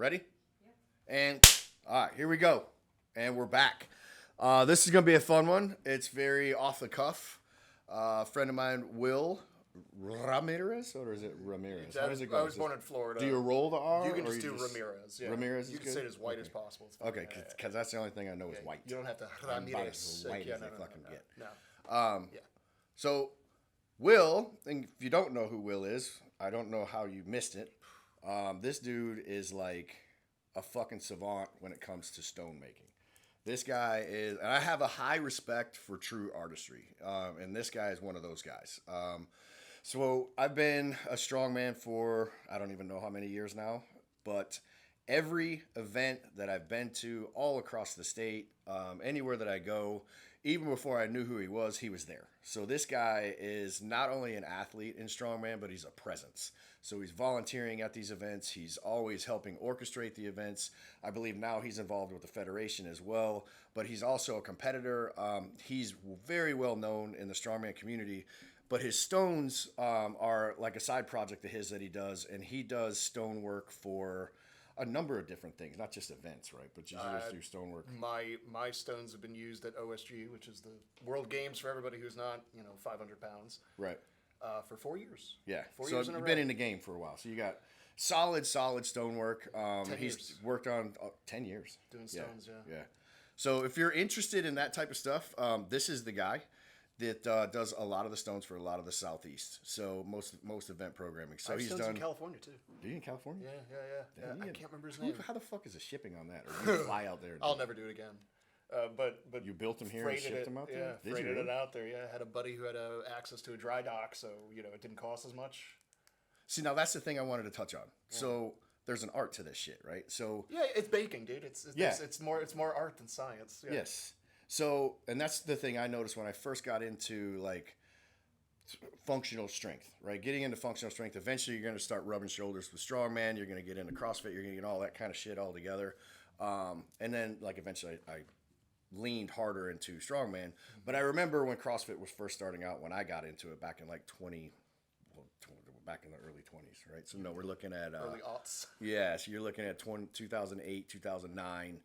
Ready? Yeah. And all right, here we go. And we're back. This is going to be a fun one. It's very off the cuff. A friend of mine, Will Ramirez, or is it Ramirez? How does it go? I was born in Florida. Do you roll the R? You can just do Ramirez. Yeah. Ramirez is You can good? say it as white as possible. It's fine. Okay, because that's the only thing I know is white. You don't have to I'm about Ramirez. as white Yeah, as no, they no, fucking no, get. no. Yeah. So, Will, and if you don't know who Will is, I don't know how you missed it. This dude is like a fucking savant when it comes to stone making. This guy is, and I have a high respect for true artistry, and this guy is one of those guys. So I've been a strongman for, I don't even know how many years now, but every event that I've been to all across the state, anywhere that I go, even before I knew who he was there. So this guy is not only an athlete in strongman, but he's a presence. So he's volunteering at these events. He's always helping orchestrate the events. I believe now he's involved with the federation as well, but he's also a competitor. He's very well known in the strongman community, but his stones are like a side project of his that he does, and he does stone work for a number of different things, not just events, right? But you just do stonework. My stones have been used at OSG, which is the World Games for everybody who's not 500 pounds. Right. For 4 years. Yeah. 4 so years in a you've row. been in the game for a while. So you got solid stonework. 10 He's years. worked on 10 years. Doing stones, yeah. Yeah. So if you're interested in that type of stuff, this is the guy that does a lot of the stones for a lot of the Southeast. So most event programming. So he's stones done in California too. Are you in California? Yeah. I can't remember his Who- name. How the fuck is the shipping on that? Or do you fly out there? I'll never do it again. But You built them here and freighted shipped it, them out there? Yeah, Did you freighted really? it out there. Yeah, had a buddy who had access to a dry dock, so it didn't cost as much. See, now that's the thing I wanted to touch on. Yeah. So there's an art to this shit, right? So yeah, it's baking, dude. It's more art than science. Yeah. Yes. So, and that's the thing I noticed when I first got into like functional strength, right? Getting into functional strength, eventually you're going to start rubbing shoulders with strongman. You're going to get into CrossFit. You're going to get all that kind of shit all together. And then like eventually I leaned harder into strongman. But I remember when CrossFit was first starting out, when I got into it back in like back in the early 20s, right? So no, we're looking at early aughts. Yeah, so you're looking at 2008, 2009.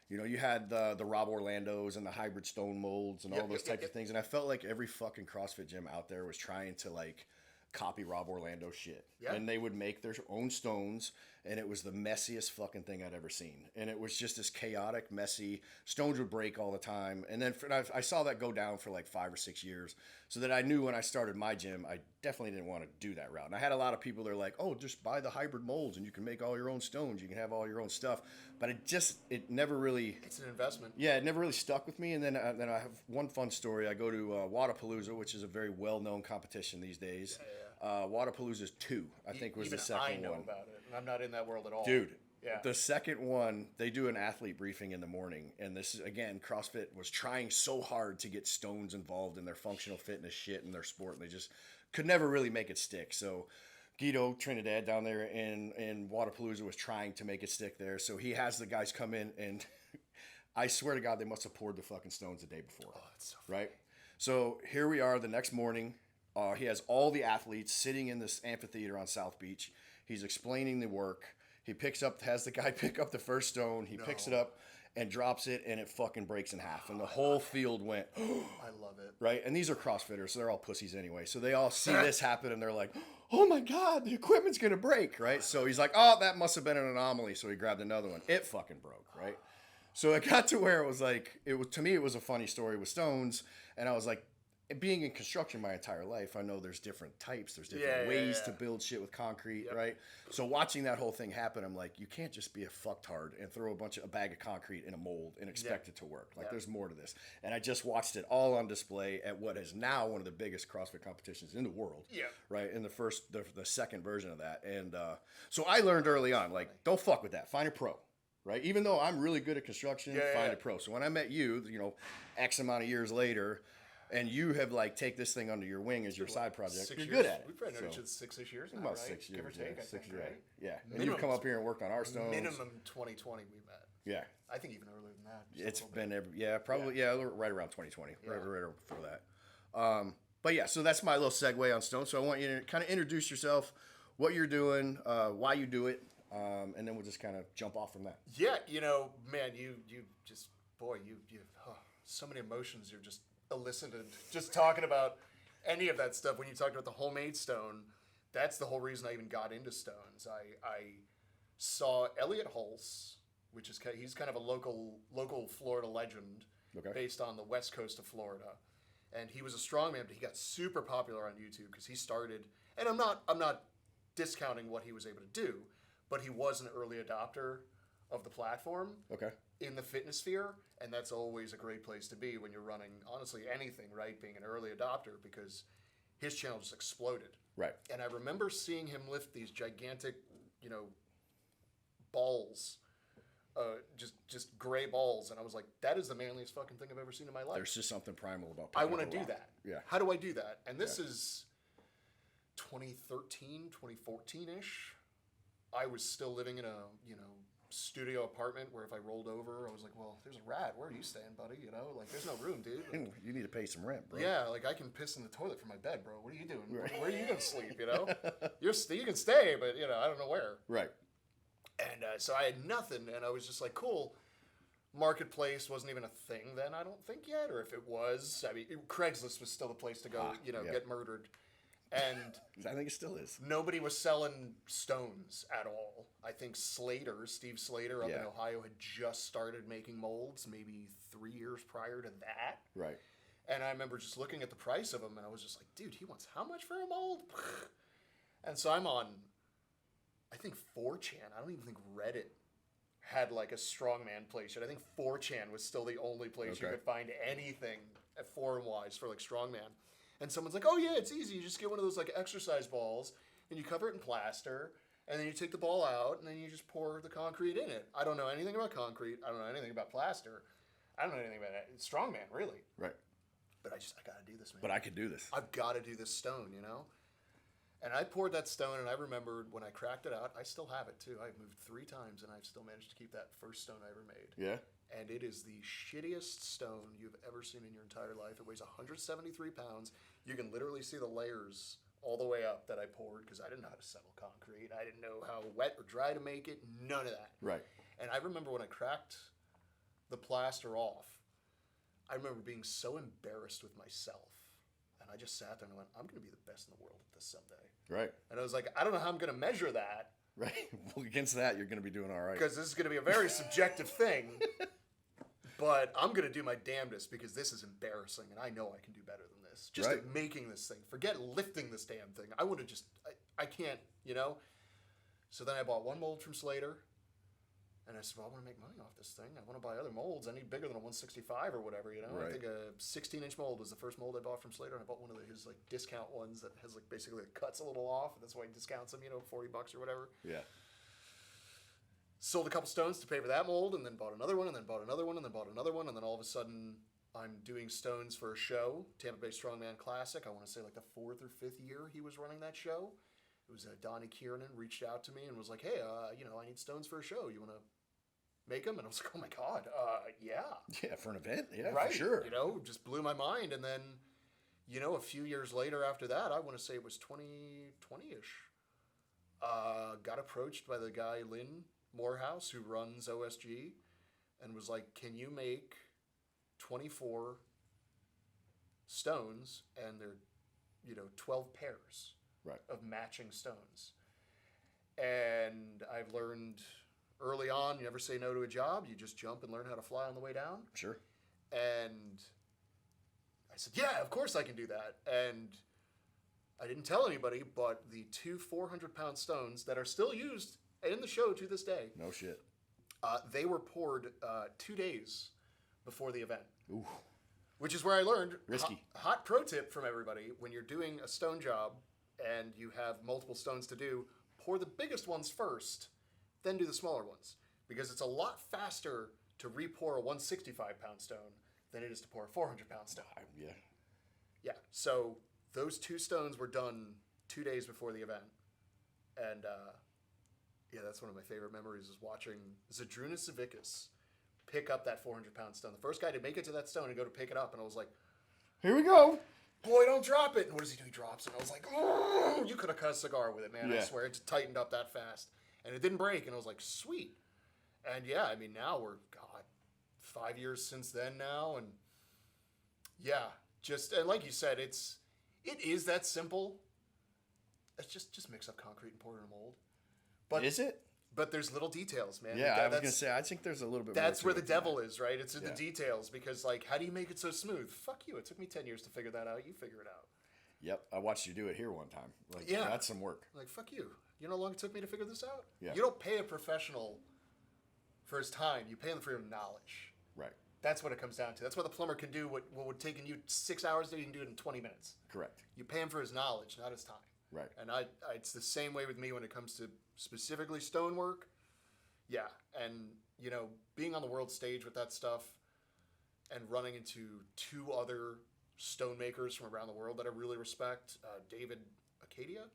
You had the Rob Orlandos and the hybrid stone molds and all those types of things. And I felt like every fucking CrossFit gym out there was trying to like copy Rob Orlando shit. Yeah. And they would make their own stones, and it was the messiest fucking thing I'd ever seen. And it was just this chaotic, messy, stones would break all the time. And then I saw that go down for like 5 or 6 years, so that I knew when I started my gym, I definitely didn't want to do that route. And I had a lot of people that are like, oh, just buy the hybrid molds and you can make all your own stones. You can have all your own stuff. But it never really... It's an investment. Yeah, it never really stuck with me. And then I have one fun story. I go to Wadapalooza, which is a very well-known competition these days. Yeah. Wadapalooza's 2, I think, was the second one. I know about it. I'm not in that world at all. Dude, yeah. The second one, they do an athlete briefing in the morning. And this is, again, CrossFit was trying so hard to get stones involved in their functional fitness shit and their sport. And they just could never really make it stick. So Guido Trinidad down there in Wadapalooza was trying to make it stick there. So he has the guys come in, and I swear to God, they must have poured the fucking stones the day before. Oh, that's so funny. Right? So here we are the next morning. He has all the athletes sitting in this amphitheater on South Beach. He's explaining the work. He has the guy pick up the first stone. He picks it up and drops it, and it fucking breaks in half. And the whole field went, I love it. Right? And these are CrossFitters, so they're all pussies anyway. So they all see this happen, and they're like, oh my God, the equipment's going to break, right? So he's like, oh, that must have been an anomaly. So he grabbed another one. It fucking broke, right? So it got to where it was like, to me, it was a funny story with stones. And I was like, being in construction my entire life, I know there's different types. There's different ways to build shit with concrete, right? So watching that whole thing happen, I'm like, you can't just be a fucktard and throw a bag of concrete in a mold and expect it to work. Like, there's more to this. And I just watched it all on display at what is now one of the biggest CrossFit competitions in the world. Yeah. Right? In the second version of that. And so I learned early on, like, don't fuck with that. Find a pro. Right? Even though I'm really good at construction, find a pro. So when I met you, X amount of years later, and you have take this thing under your wing as your side project. You're good at it. We've probably known each other 6-ish years now, about right? 6 years, Give or take, yeah, I 6 think, years, right? yeah. And you've come up here and worked on our stones. Minimum 2020 we met. Yeah. I think even earlier than that. It's been right around 2020, right before that. But yeah, so that's my little segue on stones. So I want you to kind of introduce yourself, what you're doing, why you do it, and then we'll just kind of jump off from that. Yeah, man, you just, boy, so many emotions you're just elicited just talking about any of that stuff. When you talked about the homemade stone, that's the whole reason I even got into stones. I saw Elliot Hulse, which is he's kind of a local Florida legend, based on the west coast of Florida, and he was a strongman, but he got super popular on YouTube because he started. And I'm not discounting what he was able to do, but he was an early adopter of the platform. Okay. In the fitness sphere, and that's always a great place to be when you're running, honestly, anything, right? Being an early adopter, because his channel just exploded. Right. And I remember seeing him lift these gigantic, balls, just gray balls, and I was like, that is the manliest fucking thing I've ever seen in my life. There's just something primal about. I want to do that. Yeah. How do I do that? And this is 2013, 2014-ish. I was still living in a, studio apartment where if I rolled over, I was like, well, there's a rat. Where are you staying, buddy? There's no room, dude. Like, you need to pay some rent, bro. Yeah, like I can piss in the toilet from my bed, bro. What are you doing? Right. Where are you gonna sleep? You can stay, but I don't know where. Right. And so I had nothing, and I was just like, cool. Marketplace wasn't even a thing then, I don't think yet, or if it was, I mean, Craigslist was still the place to go, get murdered. And I think it still is. Nobody was selling stones at all. I think Steve Slater up in Ohio had just started making molds maybe 3 years prior to that. Right. And I remember just looking at the price of them, and I was just like, dude, he wants how much for a mold? And so I'm on, I think 4chan. I don't even think Reddit had like a strongman place yet. I think 4chan was still the only place you could find anything forum-wise for like strongman. And someone's like, oh yeah, it's easy. You just get one of those like exercise balls and you cover it in plaster, and then you take the ball out and then you just pour the concrete in it. I don't know anything about concrete. I don't know anything about plaster. I don't know anything about strongman, really. Right. But I gotta do this, man. But I could do this. I've got to do this stone, And I poured that stone, and I remembered when I cracked it out, I still have it too. I've moved 3 times, and I've still managed to keep that first stone I ever made. Yeah. And it is the shittiest stone you've ever seen in your entire life. It weighs 173 pounds. You can literally see the layers all the way up that I poured because I didn't know how to settle concrete. I didn't know how wet or dry to make it. None of that. Right. And I remember when I cracked the plaster off, I remember being so embarrassed with myself. And I just sat there and I went, I'm going to be the best in the world at this someday. Right. And I was like, I don't know how I'm going to measure that. Right. Well, against that, you're going to be doing all right. Because this is going to be a very subjective thing. But I'm going to do my damnedest because this is embarrassing and I know I can do better than this. Just at making this thing. Forget lifting this damn thing. I would have just, I can't, So then I bought one mold from Slater. And I said, well, I want to make money off this thing. I want to buy other molds. I need bigger than a 165 or whatever, Right. I think a 16-inch mold was the first mold I bought from Slater. And I bought one of his like discount ones that has like basically it cuts a little off. And that's why he discounts them, $40 or whatever. Yeah. Sold a couple stones to pay for that mold, and then bought another one, and then bought another one, and then bought another one, and then all of a sudden I'm doing stones for a show, Tampa Bay Strongman Classic. I want to say like the 4th or 5th year he was running that show. It was Donnie Kiernan reached out to me and was like, hey, I need stones for a show. You want to make them? And I was like, oh my God, yeah. Yeah, for an event? Yeah, right. For sure. Just blew my mind. And then, a few years later after that, I want to say it was 2020-ish, got approached by the guy, Lynn Morehouse, who runs OSG, and was like, can you make 24 stones, and they're 12 pairs of matching stones. And I've learned early on, you never say no to a job. You just jump and learn how to fly on the way down. Sure. And I said, yeah, of course I can do that. And I didn't tell anybody, but the 2 400-pound stones that are still used in the show to this day. No shit. They were poured 2 days before the event. Ooh. Which is where I learned. Risky. Hot pro tip from everybody. When you're doing a stone job and you have multiple stones to do, pour the biggest ones first, then do the smaller ones. Because it's a lot faster to re-pour a 165-pound stone than it is to pour a 400-pound stone. Yeah. Yeah. So those 2 stones were done 2 days before the event. And yeah, that's one of my favorite memories is watching Zadrunas Savickas pick up that 400-pound stone. The first guy to make it to that stone and go to pick it up, and I was like, here we go. Boy, don't drop it. And what does he do? He drops it. And I was like, oh, you could have cut a cigar with it, man. Yeah. I swear, it just tightened up that fast. and it didn't break, and I was like, sweet. And yeah, I mean, now we're, God, 5 years since then now, and yeah, and like you said, it is that simple. It's just mix up concrete and pour it in a mold. But is it? But there's little details, man. Yeah, I was gonna say, I think there's a little bit. That's more where the devil is, right? It's in the details, because like, how do you make it so smooth? Fuck you! It took me 10 years to figure that out. You figure it out. Yep, I watched you do it here one time. Like, yeah, that's some work. Like, fuck you. You know how long it took me to figure this out? Yeah. You don't pay a professional for his time. You pay him for your knowledge. Right. That's what it comes down to. That's why the plumber can do what would take you 6 hours, he can do it in 20 minutes. Correct. You pay him for his knowledge, not his time. Right. And it's the same way with me when it comes to specifically stonework. Yeah, and you know, being on the world stage with that stuff, and running into 2 other stonemakers from around the world that I really respect, David Acadia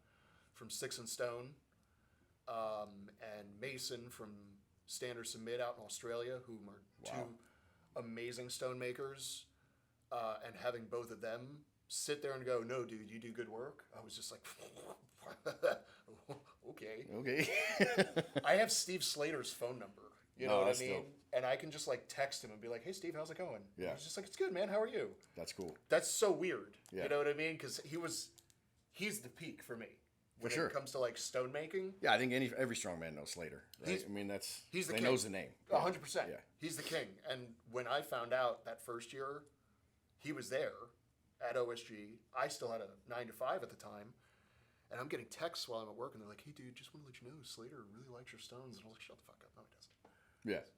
from Sticks and Stone, and Mason from Standard Submit out in Australia, who are 2 amazing stonemakers, and having both of them sit there and go, no, dude, you do good work. I was just like, okay. I have Steve Slater's phone number. You know what I mean? Dope. And I can just like text him and be like, hey, Steve, how's it going? Yeah. And he's just like, it's good, man. How are you? That's cool. That's so weird. Yeah. You know what I mean? Because he's the peak for me when it comes to like stone making. Yeah, I think every strongman knows Slater. Right? He's the he king. knows the name. 100%. Yeah. He's the king. And when I found out that first year he was there at OSG, I still had a 9 to 5 at the time. And I'm getting texts while I'm at work, and they're like, hey, dude, just want to let you know, Slater really likes your stones. And I was like, shut the fuck up. No, he doesn't. Yeah.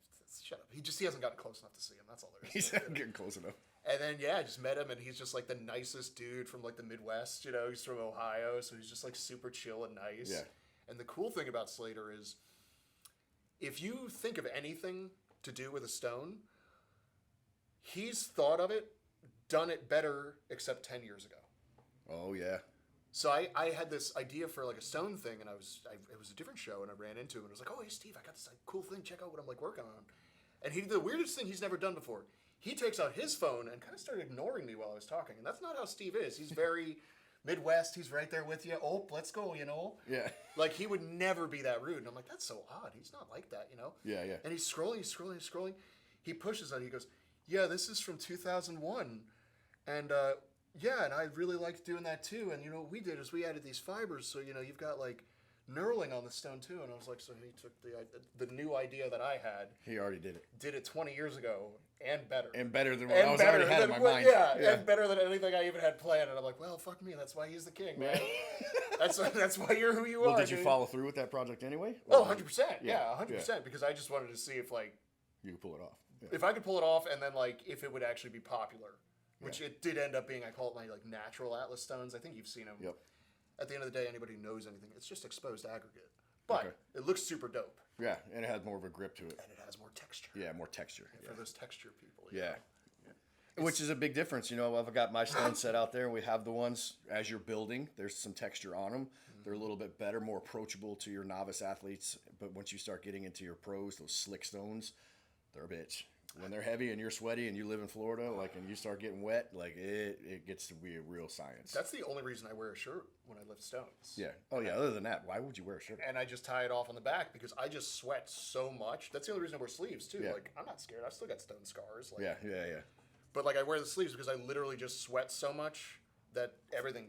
Shut up. He hasn't gotten close enough to see him. That's all there is. He's not getting close enough. And then, yeah, I just met him, and he's just like the nicest dude from like the Midwest. You know, he's from Ohio, so he's just like super chill and nice. Yeah. And the cool thing about Slater is, if you think of anything to do with a stone, he's thought of it, done it better, except 10 years ago. Oh, yeah. So I had this idea for like a stone thing, and it was a different show, and I ran into him, and I was like, oh, hey, Steve, I got this cool thing. Check out what I'm like working on. And he did the weirdest thing he's never done before. He takes out his phone and kind of started ignoring me while I was talking, and that's not how Steve is. He's very Midwest. He's right there with you. Oh, let's go, you know? Yeah. Like, he would never be that rude. And I'm like, that's so odd. He's not like that, you know? Yeah, yeah. And he's scrolling. He pushes on it. He goes, yeah, this is from 2001. And, yeah, and I really liked doing that too. And, you know, what we did is we added these fibers. So, you know, you've got, like, knurling on the stone too. And I was like, so he took the new idea that I had. He already did it. Did it 20 years ago, and better. And better than what I was already had in my mind. Yeah, and better than anything I even had planned. And I'm like, well, fuck me. That's why he's the king, man. that's why you're who you are. Well, did you dude. follow through with that project anyway? Oh, 100%. Yeah, 100%. Yeah. Because I just wanted to see if, like, you could pull it off. Yeah. If I could pull it off, and then, like, if it would actually be popular. Which it did end up being. I call it my, like, natural Atlas stones. I think you've seen them. Yep. At the end of the day, anybody who knows anything, it's just exposed aggregate. But it looks super dope. Yeah, and it has more of a grip to it. And it has more texture. Yeah, more texture. Yeah, for those texture people. Yeah. Which is a big difference. You know, I've got my stones set out there, and we have the ones, as you're building, there's some texture on them. Mm-hmm. They're a little bit better, more approachable to your novice athletes. But once you start getting into your pros, those slick stones, they're a bitch. When they're heavy and you're sweaty and you live in Florida, like, and you start getting wet, like, it gets to be a real science. That's the only reason I wear a shirt when I lift stones. Yeah. Oh, yeah. Other than that, why would you wear a shirt? And I just tie it off on the back because I just sweat so much. That's the only reason I wear sleeves, too. Yeah. Like, I'm not scared. I've still got stone scars. Like, Yeah. But, like, I wear the sleeves because I literally just sweat so much that everything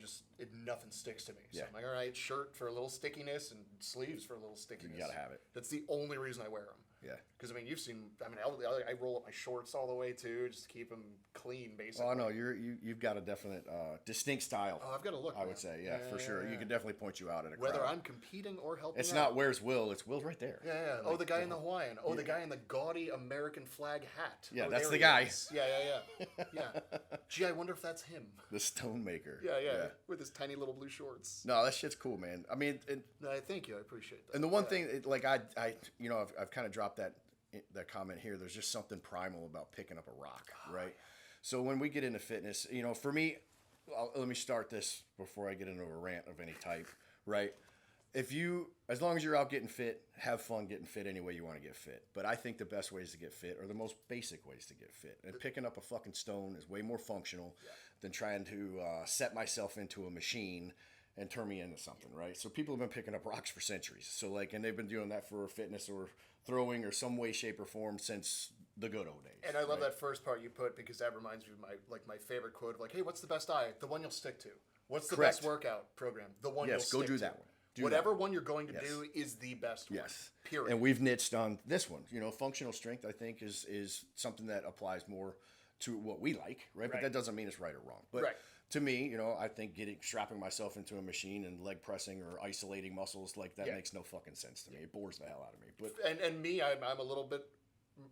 nothing sticks to me. So I'm like, all right, shirt for a little stickiness and sleeves for a little stickiness. You got to have it. That's the only reason I wear them. Yeah. Because, I mean, you've seen, I roll up my shorts all the way, too, just to keep them clean, basically. Oh, no, you've got a definite, distinct style. Oh, I've got to look, I would say, yeah, for sure. Yeah. You could definitely point you out at a Whether crowd. I'm competing or helping It's out. not where's Will, it's Will's right there. Yeah. Oh, the guy in the Hawaiian. Oh, the guy in the gaudy American flag hat. Yeah, oh, that's there the he guy. is. Yeah. Gee, I wonder if that's him. The stone maker. Yeah. With his tiny little blue shorts. No, that shit's cool, man. I mean, No, thank you. I appreciate that. and the one thing, like I you know, I've kind of dropped that comment here. There's just something primal about picking up a rock, right? So when we get into fitness, you know, for me, let me start this before I get into a rant of any type, right? As long as you're out getting fit, have fun getting fit any way you want to get fit. But I think the best ways to get fit are the most basic ways to get fit. And picking up a fucking stone is way more functional than trying to set myself into a machine and turn me into something, right? So people have been picking up rocks for centuries. So like, and they've been doing that for fitness or throwing or some way, shape, or form since the good old days. And I love that first part you put because that reminds me of my favorite quote of like, hey, what's the best diet? The one you'll stick to. What's the best workout program? The one you'll stick to. Yes, go do that one. Whatever one you're going to do is the best one. Yes. Period. And we've niched on this one. You know, functional strength, I think, is something that applies more to what we like, right? But that doesn't mean it's right or wrong. But to me, you know, I think strapping myself into a machine and leg pressing or isolating muscles like that makes no fucking sense to me. It bores the hell out of me. But and me, I'm a little bit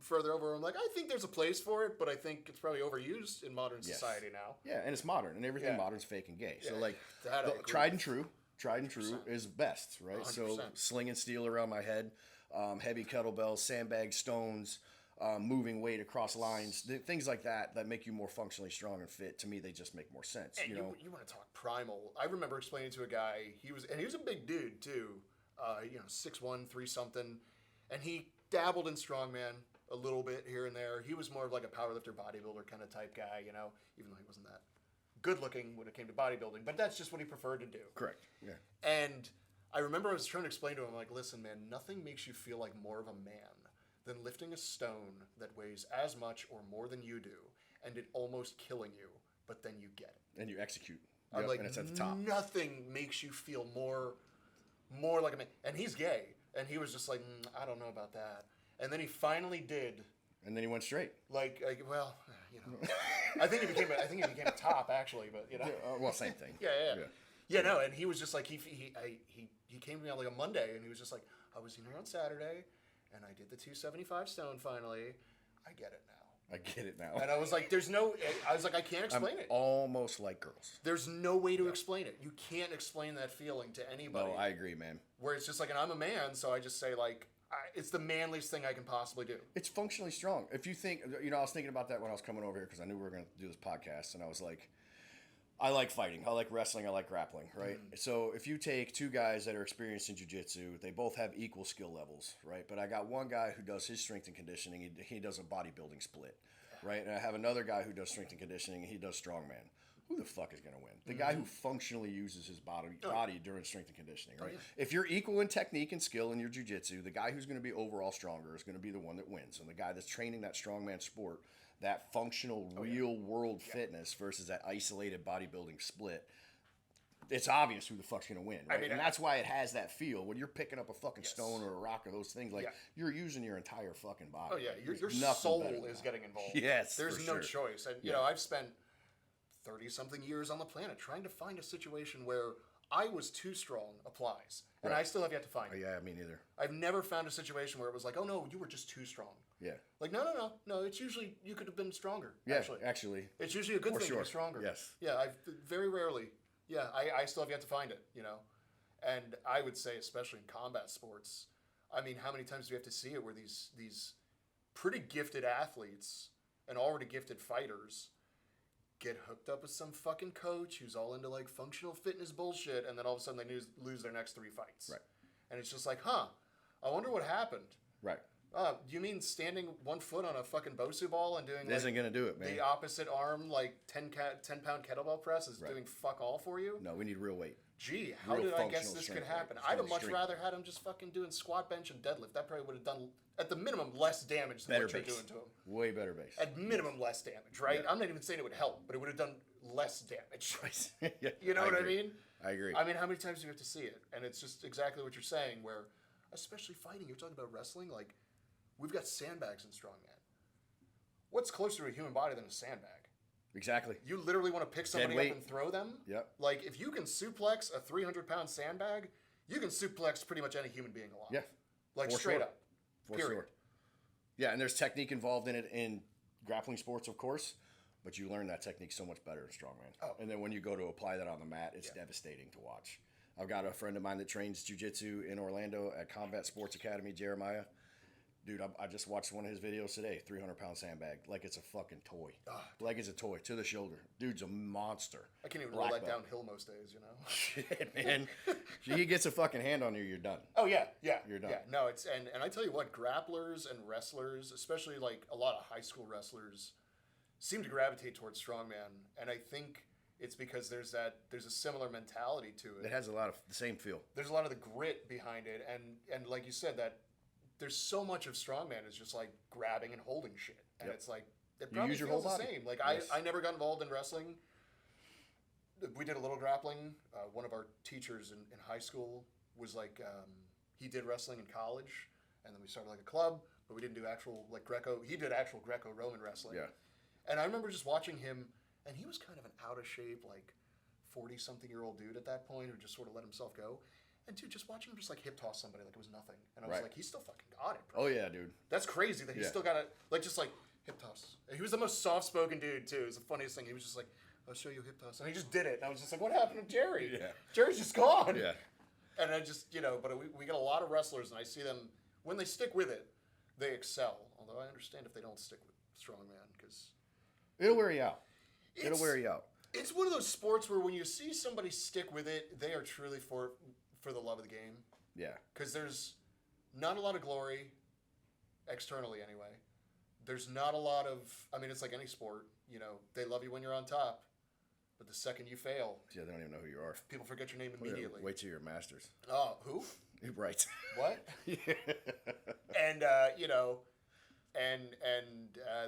further over. I'm like, I think there's a place for it, but I think it's probably overused in modern society now. Yeah, and it's modern, and everything modern's fake and gay. So like, tried and true is best, right? 100%. So slinging steel around my head, heavy kettlebells, sandbags, stones, moving weight across lines, things like that make you more functionally strong and fit. To me, they just make more sense. And you want to talk primal. I remember explaining to a guy, he was a big dude too, 6'1", 3 something, and he dabbled in strongman a little bit here and there. He was more of like a powerlifter, bodybuilder kind of type guy, even though he wasn't that good looking when it came to bodybuilding, but that's just what he preferred to do. Correct. Yeah. And I remember I was trying to explain to him, like, listen, man, nothing makes you feel like more of a man than lifting a stone that weighs as much or more than you do, and it almost killing you, but then you get it. And you execute. I'm like, and it's at the top. Nothing makes you feel more like a man. And he's gay, and he was just like, I don't know about that. And then he finally did. And then he went straight. Like well, I think he became a top actually, but well, same thing. Yeah, no, and he was just like he came to me on like a Monday, and he was just like, I was in here on Saturday, and I did the 275 stone finally. I get it now. And I was like, I can't explain it. Almost like girls. There's no way to explain it. You can't explain that feeling to anybody. No, I agree, man. Where it's just like, and I'm a man, so I just say like, it's the manliest thing I can possibly do. It's functionally strong. If you think, I was thinking about that when I was coming over here because I knew we were going to do this podcast, and I was like, I like fighting. I like wrestling. I like grappling, right? So if you take two guys that are experienced in jiu-jitsu, they both have equal skill levels, right? But I got one guy who does his strength and conditioning. He does a bodybuilding split, right? And I have another guy who does strength and conditioning, and he does strongman. Who the fuck is going to win? The guy who functionally uses his body during strength and conditioning, right? If you're equal in technique and skill in your jiu-jitsu, the guy who's going to be overall stronger is going to be the one that wins. And the guy that's training that strongman sport, that functional real-world fitness versus that isolated bodybuilding split, it's obvious who the fuck's going to win, right? And that's why it has that feel. When you're picking up a fucking stone or a rock or those things, like, you're using your entire fucking body. Oh, yeah. Your soul is getting involved. Yes, there's no choice. And, I've spent 30-something years on the planet trying to find a situation where I was too strong applies. And I still have yet to find it. Yeah, me neither. I've never found a situation where it was like, oh, no, you were just too strong. Yeah. Like, no, it's usually you could have been stronger, yeah, actually. It's usually a good thing to be stronger. Yes. Yeah, I've very rarely, I still have yet to find it, And I would say, especially in combat sports, I mean, how many times do we have to see it where these pretty gifted athletes and already gifted fighters get hooked up with some fucking coach who's all into like functional fitness bullshit, and then all of a sudden they lose their next 3 fights. Right. And it's just like, I wonder what happened. Right. You mean standing 1 foot on a fucking Bosu ball and doing isn't gonna do it, man. The opposite arm, like 10-pound kettlebell press is doing fuck all for you? No, we need real weight. Gee, how did I guess this could happen? I'd have much rather had him just fucking doing squat, bench, and deadlift. That probably would have done, at the minimum, less damage than what you're doing to him. Way better base. At minimum, less damage, right? Yeah. I'm not even saying it would help, but it would have done less damage. Yeah, you know what I mean? I agree. I mean, how many times do you have to see it? And it's just exactly what you're saying, where, especially fighting, you're talking about wrestling, like, we've got sandbags in strongman. What's closer to a human body than a sandbag? Exactly. You literally want to pick somebody up and throw them? Yep. Like, if you can suplex a 300-pound sandbag, you can suplex pretty much any human being alive. Yeah. Like, straight up. Period. Sure. Yeah, and there's technique involved in it in grappling sports, of course, but you learn that technique so much better in strongman. Oh. And then when you go to apply that on the mat, it's devastating to watch. I've got a friend of mine that trains jiu-jitsu in Orlando at Combat Sports Academy, Jeremiah. Dude, I just watched one of his videos today, 300-pound sandbag, like it's a fucking toy. Like it's a toy, to the shoulder. Dude's a monster. I can't even roll that downhill most days, Shit, man. He gets a fucking hand on you, you're done. Oh, yeah. You're done. Yeah, no, it's, and I tell you what, grapplers and wrestlers, especially like a lot of high school wrestlers, seem to gravitate towards strongman. And I think it's because there's a similar mentality to it. It has a lot of the same feel. There's a lot of the grit behind it, and like you said, that there's so much of strongman is just like grabbing and holding shit, and it's like it You probably use your feels whole the body. same. Like Yes. I never got involved in wrestling. We did a little grappling. One of our teachers in high school was like he did wrestling in college, and then we started like a club, but we didn't do actual like Greco. He did actual Greco-Roman wrestling. Yeah. And I remember just watching him, and he was kind of an out of shape, like 40-something-year-old dude at that point who just sort of let himself go. And dude, just watching him just like hip toss somebody like it was nothing. And I was Right. like, he's still fucking got it, bro. Oh yeah, dude. That's crazy that he's Yeah. still got it, like just like hip toss. And he was the most soft-spoken dude too. It was the funniest thing. He was just like, I'll show you hip toss. And he just did it. And I was just like, what happened to Jerry? Yeah. Jerry's just gone. Yeah. And I just, but we get a lot of wrestlers, and I see them, when they stick with it, they excel. Although I understand if they don't stick with strongman, because It'll wear you out. It'll wear you out. it's one of those sports where when you see somebody stick with it, they are truly for the love of the game. Yeah. Because there's not a lot of glory, externally anyway. There's not a lot of, it's like any sport, they love you when you're on top, but the second you fail, Yeah, they don't even know who you are. people forget your name immediately. Wait till you're masters. Oh, who? Right. What? Yeah. And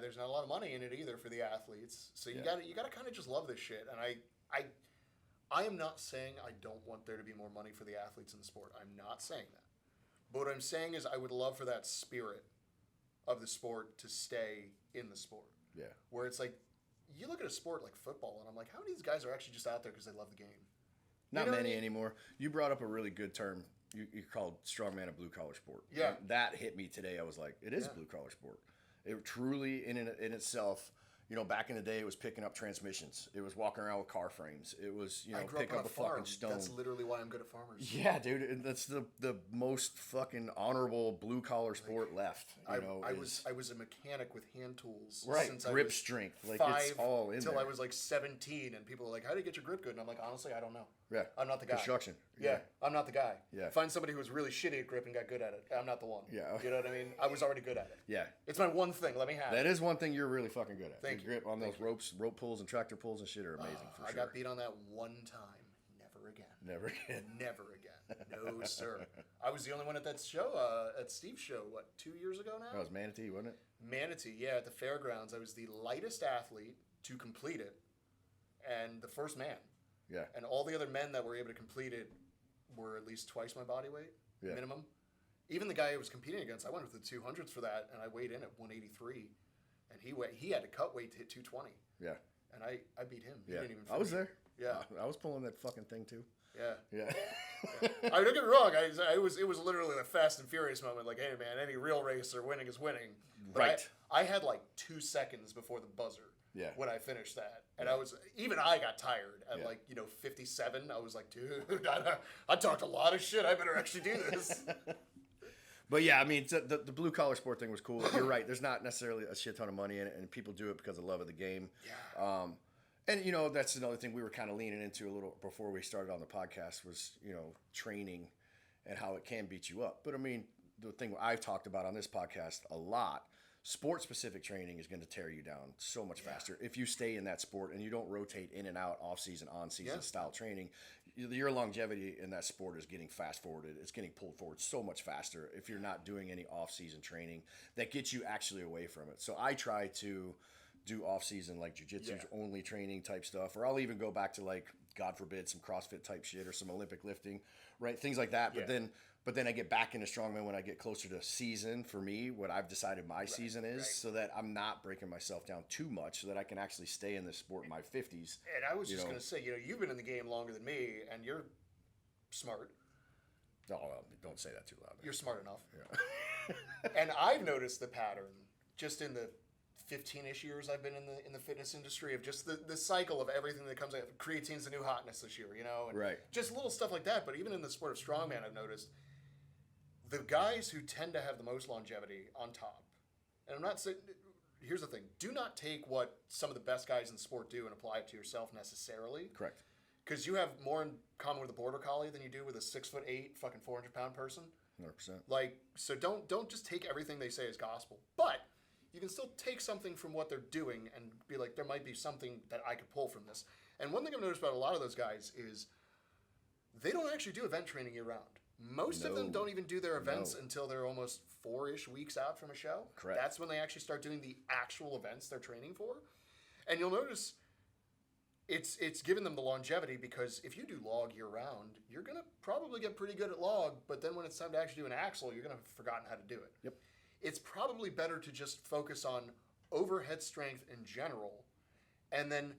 there's not a lot of money in it either for the athletes. So you Yeah. gotta kind of just love this shit. And I am not saying I don't want there to be more money for the athletes in the sport. I'm not saying that. But what I'm saying is I would love for that spirit of the sport to stay in the sport. Yeah. Where it's like, you look at a sport like football, and I'm like, how many of these guys are actually just out there because they love the game? Not know what I many mean? anymore. You brought up a really good term. You called strongman a blue collar sport. Yeah. And that hit me today. I was like, it is a Yeah. blue collar sport. It truly, in itself, back in the day, it was picking up transmissions. It was walking around with car frames. It was, I grew pick up on up a a fucking farm. stone. That's literally why I'm good at farmers. Yeah, dude, and that's the most fucking honorable blue collar sport left. I was a mechanic with hand tools. Right, Since grip I was strength, like, 5 it's all in till there. I was like 17, and people are like, "How do you get your grip good?" And I'm like, honestly, I don't know. Yeah. I'm not the guy. Construction. Yeah, I'm not the guy. Yeah. Find somebody who was really shitty at grip and got good at it. I'm not the one. Yeah. You know what I mean? I was already good at it. Yeah. It's my one thing. Let me have That it. is one thing you're really fucking good at. Thank Your you. grip on Thank those you. ropes, rope pulls and tractor pulls and shit are amazing for I sure. got beat on that one time. Never again. Never again. Never again. No, sir. I was the only one at that show, at Steve's show, 2 years ago now? That was Manatee, wasn't it? Manatee, yeah, at the fairgrounds. I was the lightest athlete to complete it and the first man. Yeah. And all the other men that were able to complete it were at least twice my body weight, Yeah. minimum. Even the guy I was competing against, I went with the 200s for that, and I weighed in at 183. And he had to cut weight to hit 220. Yeah. And I beat him. He Yeah. didn't even I was finish there. it. Yeah. I was pulling that fucking thing too. Yeah. Yeah. I don't get me wrong. It was literally a Fast and Furious moment. Like, hey man, any real racer winning is winning. But Right. I had like 2 seconds before the buzzer. Yeah. When I finished that, and I got tired at Yeah. 57. I was like, dude, I talked a lot of shit. I better actually do this. But yeah, I mean, the blue collar sport thing was cool. You're right. There's not necessarily a shit ton of money in it, and people do it because of love of the game. Yeah. And that's another thing we were kind of leaning into a little before we started on the podcast was training and how it can beat you up. But I mean, the thing I've talked about on this podcast a lot. Sport specific training is going to tear you down so much faster if you stay in that sport and you don't rotate in and out off season, on season style training. Your longevity in that sport is getting fast forwarded. It's getting pulled forward so much faster if you're not doing any off season training that gets you actually away from it. So I try to do off season like jiu-jitsu only training type stuff, or I'll even go back to like, God forbid, some CrossFit type shit or some Olympic lifting, right? Things like that. But then I get back into strongman when I get closer to season for me, what I've decided my season is, so that I'm not breaking myself down too much, so that I can actually stay in this sport in my 50s. And I was just going to say, you've been in the game longer than me, and you're smart. Oh, well, don't say that too loud. You're smart enough. Yeah. And I've noticed the pattern just in the 15-ish years I've been in the fitness industry of just the cycle of everything that comes out. Creatine's the new hotness this year, and Right. just little stuff like that. But even in the sport of strongman, I've noticed the guys who tend to have the most longevity on top. And I'm not saying, here's the thing: do not take what some of the best guys in sport do and apply it to yourself necessarily. Correct. Because you have more in common with a border collie than you do with a 6'8", fucking 400-pound person. 100%. Like, so don't just take everything they say as gospel. But you can still take something from what they're doing and be like, there might be something that I could pull from this. And one thing I've noticed about a lot of those guys is they don't actually do event training year round. Most of them don't even do their events until they're almost 4-ish weeks out from a show. Correct. That's when they actually start doing the actual events they're training for. And you'll notice it's given them the longevity, because if you do log year round, you're going to probably get pretty good at log, but then when it's time to actually do an axle, you're going to have forgotten how to do it. Yep. It's probably better to just focus on overhead strength in general and then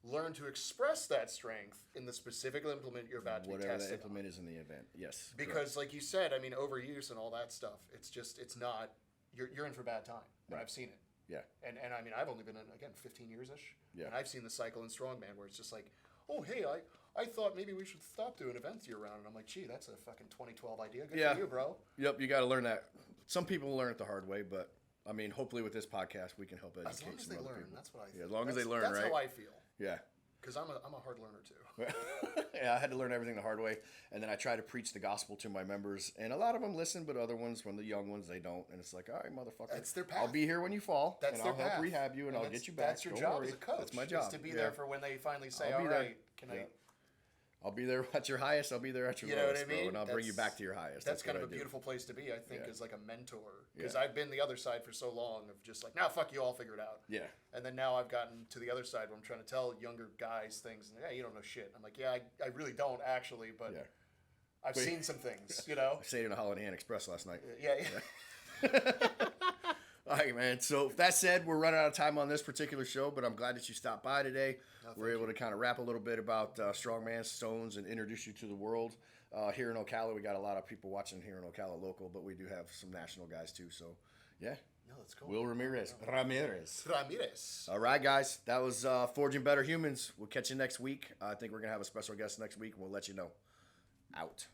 learn to express that strength in the specific implement you're about to be testing. Whatever the implement is in the event, yes. Because, like you said, I mean, overuse and all that stuff, it's not, you're in for a bad time. And I've seen it. Yeah. And I mean, I've only been in, again, 15 years-ish. Yeah. And I've seen the cycle in strongman where it's just like, oh, hey, I thought maybe we should stop doing events year round. And I'm like, gee, that's a fucking 2012 idea. Good for you, bro. Yep, you got to learn that. Some people learn it the hard way, but, I mean, hopefully with this podcast, we can help educate some other people. As long as they learn, that's what I think. Yeah, as long as they learn, right? That's how I feel. Yeah. Because I'm a hard learner, too. Yeah, I had to learn everything the hard way, and then I try to preach the gospel to my members, and a lot of them listen, but other ones, when the young ones, they don't, and it's like, all right, motherfucker, that's their path. I'll be here when you fall, That's and their I'll help path. rehab you, and I'll get you back. That's your Don't job worry. as a coach. That's my job. Is to be there for when they finally say, I'll all be right, there. can I... I'll be there at your highest. I'll be there at your You know lowest, what I mean? bro, and I'll bring you back to your highest. That's kind what of a I do. beautiful place to be, I think, as like a mentor. Because Yeah. I've been the other side for so long of just like, now fuck you, I'll figure it out. Yeah. And then now I've gotten to the other side where I'm trying to tell younger guys things, and yeah, you don't know shit. I'm like, yeah, I really don't actually, but Yeah. I've seen some things, you know? I stayed in a Holiday Inn Express last night. Yeah. All right, man. So that said, we're running out of time on this particular show, but I'm glad that you stopped by today. We're able to kind of rap a little bit about strongman stones and introduce you to the world. Here in Ocala, we got a lot of people watching here in Ocala local, but we do have some national guys too. So, yeah. No, let's go. Will Ramirez. Ramirez. All right, guys. That was Forging Better Humans. We'll catch you next week. I think we're going to have a special guest next week, and we'll let you know. Out.